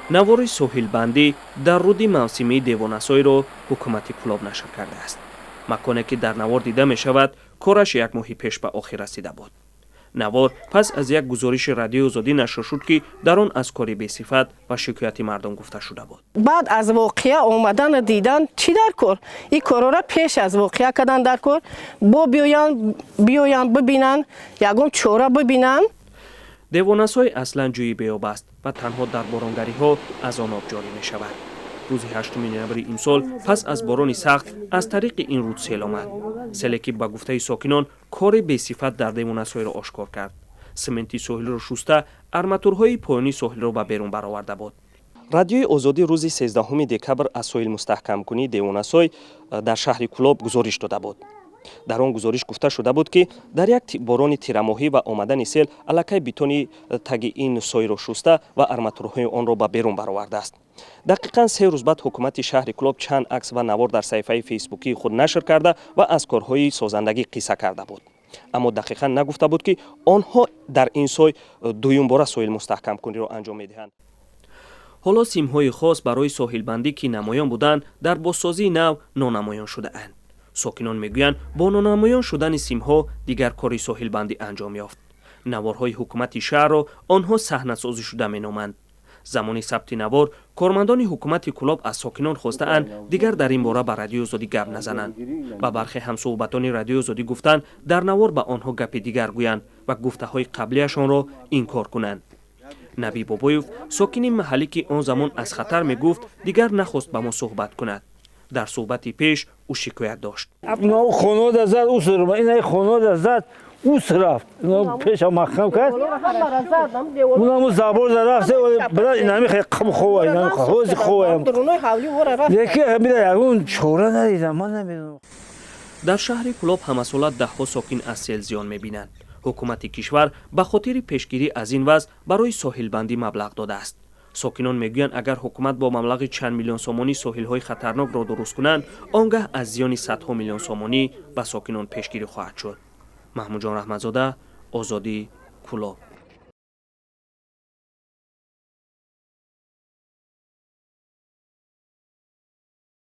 навори соҳилбандӣ дар руди мавсимии Девонасойро ҳукумати Кӯлоб нашр кардааст. маконе ки дар навор дида мешавад, кораш як моҳи пеш ба охир расида буд. навор пас аз як гузориши радиои озодӣ нашр шуд ки дар он аз кори бесифат ва шикояти мардум гуфта шуда буд. баъд аз воқеа омадан дидан чӣ дар кор? ин корора пеш аз воқеа кардан дар кор, бо биёянд бибинанд, ягон чора бибинанд. Девонасой аслан ҷӯи беёб аст ва танҳо дар боронгариҳо аз он об ҷорӣ мешавад. рӯзи 8 ноябри имсол пас аз борони сахт аз тариқи ин руд сел омад. селе ки ба гуфтаи сокинон кори бесифат дар Девонасойро ошкор кард. сементи соҳилро шуста, арматурҳои поёни соҳилро ба берун бароварда буд. радиои озодӣ рӯзи 13 декабр аз соҳил мустаҳкамкунии Девонасой дар шаҳри Кӯлоб гузориш дода буд. дар он гузориш гуфта шуда буд ки дар як борони тирамоҳӣ ва омадани сел аллакай битони таги ин соҳилро шуста ва арматурҳои онро ба берун баровардааст. дақиқан 3 рӯз баъд ҳукумати шаҳри Кӯлоб чанд акс ва навор дар саҳифаи фейсбукии худ нашр карда ва аз корҳои созандагӣ қисса карда буд. аммо дақиқан нагуфта буд ки онҳо дар ин сой дуюм бора соҳил мустаҳкамкуниро анҷом медиҳанд. ҳоло симҳои хос барои соҳилбандӣ ки намоён буданд, дар бозсозии нав нонамоён шудаанд. сокинон мегӯянд бо нонамоён шудани симҳо дигар кори соҳилбандӣ анҷом ёфт. наворҳои ҳукумати шаҳрро онҳо саҳнасозӣ шуда меноманд. замони сабти навор кормандони ҳукумати Кӯлоб аз сокинон хостаанд дигар дар ин бора ба радиои озодӣ гап назананд. ба бархе ҳамсуҳбатони радиои озодӣ гуфтанд дар навор ба онҳо гапи дигар гӯянд ва гуфтаҳои қаблияшонро инкор кунанд. наби бобоев сокини маҳаллӣ ки он замон аз хатар мегуфт дигар нахост ба мо суҳбат кунад. дар суҳбати пеш ӯ шикоят дошт. اوس رفت پیشم محکم کرد اونم زبور رفت برای اینمی خیلی خوبه اینمی خوبه یکی میره اون چوره ندیدم من نمیدونم. дар шаҳри Кӯлоб ҳамасола даҳҳо сокин аз сел зиён мебинанд. ҳукумати кишвар ба хотири пешгирӣ аз ин вазъ барои соҳилбандӣ маблағ додааст. сокинон мегӯянд агар ҳукумат бо маблағи чанд миллион сомонӣ соҳилҳои хатарнокро дуруст кунанд, он гаҳ аз зиёни садҳо миллион сомонӣ ба сокинон пешгирӣ хоҳад шуд. маҳмудҷон раҳматзода, озодӣ, Кӯлоб.